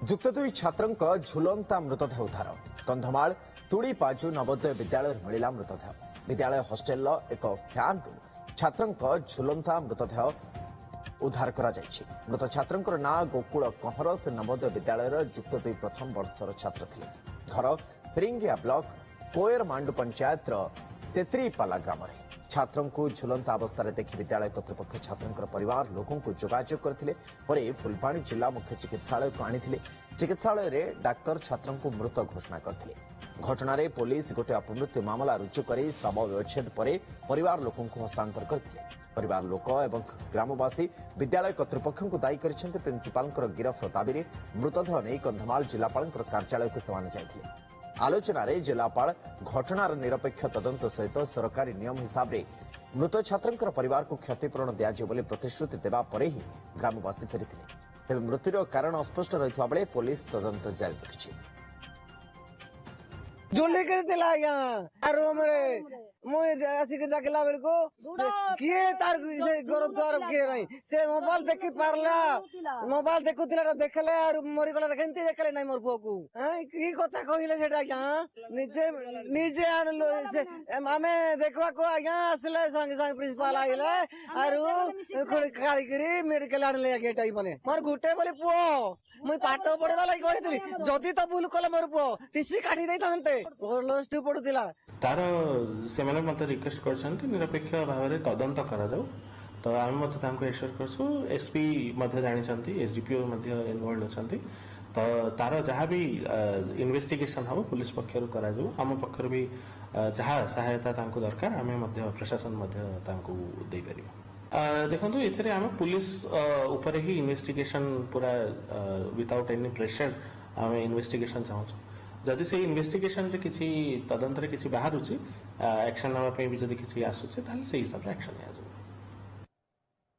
ଯୁକ୍ତ ଦୁଇ ଛାତ୍ରଙ୍କ ଝୁଲନ୍ତା ମୃତଦେହ ଉଦ୍ଧାର। କନ୍ଧମାଳ ତୁଳିପାଜୁ ନବୋଦୟ ବିଦ୍ୟାଳୟରେ ମିଳିଲା ମୃତଦେହ। ବିଦ୍ୟାଳୟ ହଷ୍ଟେଲର ଏକ ଫ୍ୟାନ୍ରୁ ଛାତ୍ରଙ୍କ ଝୁଲନ୍ତା ମୃତଦେହ ଉଦ୍ଧାର କରାଯାଇଛି। ମୃତ ଛାତ୍ରଙ୍କର ନାଁ ଗୋକୁଳ କହଁର। ସେ ନବୋଦୟ ବିଦ୍ୟାଳୟର ଯୁକ୍ତ ଦୁଇ ପ୍ରଥମ ବର୍ଷର ଛାତ୍ର ଥିଲେ। ଘର ଫିରିଙ୍ଗିଆ ବ୍ଲକ କୋୟରମାଣ୍ଡୁ ପଞ୍ଚାୟତର ତେତ୍ରିପାଲା ଗ୍ରାମରେ। ଛାତ୍ରଙ୍କୁ ଝୁଲନ୍ତା ଅବସ୍ଥାରେ ଦେଖି ବିଦ୍ୟାଳୟ କର୍ତ୍ତୃପକ୍ଷ ଛାତ୍ରଙ୍କର ପରିବାର ଲୋକଙ୍କୁ ଯୋଗାଯୋଗ କରିଥିଲେ। ପରେ ଫୁଲବାଣୀ ଜିଲ୍ଲା ମୁଖ୍ୟ ଚିକିତ୍ସାଳୟକୁ ଆଣିଥିଲେ। ଚିକିତ୍ସାଳୟରେ ଡାକ୍ତର ଛାତ୍ରଙ୍କୁ ମୃତ ଘୋଷଣା କରିଥିଲେ। ଘଟଣାରେ ପୋଲିସ ଗୋଟିଏ ଅପମୃତ୍ୟୁ ମାମଲା ରୁଜୁ କରି ଶବ ବ୍ୟବଚ୍ଛେଦ ପରେ ପରିବାର ଲୋକଙ୍କୁ ହସ୍ତାନ୍ତର କରିଥିଲେ। ପରିବାର ଲୋକ ଏବଂ ଗ୍ରାମବାସୀ ବିଦ୍ୟାଳୟ କର୍ତ୍ତୃପକ୍ଷଙ୍କୁ ଦାୟୀ କରିଛନ୍ତି। ପ୍ରିନ୍ସିପାଲଙ୍କର ଗିରଫ ଦାବିରେ ମୃତଦେହ ନେଇ କନ୍ଧମାଳ ଜିଲ୍ଲାପାଳଙ୍କର କାର୍ଯ୍ୟାଳୟକୁ ସେମାନେ ଯାଇଥିଲେ। ଆଲୋଚନାରେ ଜିଲ୍ଲାପାଳ ଘଟଣାର ନିରପେକ୍ଷ ତଦନ୍ତ ସହିତ ସରକାରୀ ନିୟମ ହିସାବରେ ମୃତ ଛାତ୍ରଙ୍କର ପରିବାରକୁ କ୍ଷତିପୂରଣ ଦିଆଯିବ ବୋଲି ପ୍ରତିଶ୍ରୁତି ଦେବା ପରେ ହିଁ ଗ୍ରାମବାସୀ ଫେରିଥିଲେ। ତେବେ ମୃତ୍ୟୁର କାରଣ ଅସ୍ପଷ୍ଟ ରହିଥିବା ବେଳେ ପୋଲିସ ତଦନ୍ତ ଜାରି ରଖିଛି। ଆସିକି ଡାକିଲା ବେଳକୁ କିଏ ତାର ଘର ଦ୍ୱାର କିଏ ନାହିଁ। ସେ ମୋବାଇଲ ଦେଖି ପାରିଲା, ମୋବାଇଲ ଦେଖୁଥିଲା ଦେଖିଲେ ଆଉ ମରିଗଲା। କେମିତି ଦେଖିଲେ ନାଇଁ ମୋର ପୁଅକୁ? କି କଥା କହିଲେ ସେଟା ଆଜ୍ଞା? ନିଜେ ଆଣିଲୁ ଆମେ ଦେଖିବାକୁ ଆଜ୍ଞା ଆସିଲେ ସାଙ୍ଗେ ସାଙ୍ଗେ ପ୍ରିନ୍ସିପାଲ ଆଇଲେ ଆରୁ କାଢିକିରି ମେଡିକାଲ ଆଣିଲେ ଆଜ୍ଞା। ଏଇଟା ମାନେ ମୋର ଗୋଟେ ବୋଲି ପୁଅ, ମୁଇଁ ପାଠ ପଢିବା ଲାଗି କହିଥିଲି। ଯଦି ତ ଭୁଲ କଲେ ମୋର ପୁଅ ଟିସି କାଢି ଦେଇଥାନ୍ତେ। ପ୍ଲସ ଟୁ ପଢୁଥିଲା। ତାର ସେମାନେ ମତେ ରିକ୍ୱେଷ୍ଟ କରିଛନ୍ତି ନିରପେକ୍ଷ ଭାବରେ ତଦନ୍ତ କରାଯାଉ। ତ ଆମେ ମଧ୍ୟ ତାଙ୍କୁ ଏଶ୍યોର କରୁଛୁ। ଏସପି ମଧ୍ୟ ଜାଣିଛନ୍ତି, ଏସଡିପିଓ ମଧ୍ୟ ଇନଭଲ୍ଭ ଅଛନ୍ତି। ତ ତାର ଯାହା ବି ଇନଭେଷ୍ଟିଗେସନ ହବ ପୁଲିସ ପକ୍ଷରୁ କରାଯିବ। ଆମ ପକ୍ଷରୁ ବି ଯାହା ସହାୟତା ତାଙ୍କୁ ଦରକାର ଆମେ ମଧ୍ୟ ପ୍ରଶାସନ ମଧ୍ୟ ତାଙ୍କୁ ଦେଇପାରିବ। ଦେଖନ୍ତୁ ଏଥିରେ ଆମେ ପୁଲିସ ଉପରେ ହିଁ ଇନଭେଷ୍ଟିଗେସନ ପୁରା ୱିଥାଉଟ୍ ଏନି ପ୍ରେସର ଆମେ ଇନଭେଷ୍ଟିଗେସନ ଚାହୁଁଛୁ। ଯଦି ସେଇ ଇନଭେଷ୍ଟିଗେସନରେ କିଛି ତଦନ୍ତରେ କିଛି ବାହାରୁଛି ଆକ୍ସନ ନେବା ପାଇଁ ବି ଯଦି କିଛି ଆସୁଛି ତାହେଲେ ସେଇ ହିସାବରେ ଆକ୍ସନ ନିଆଯିବ।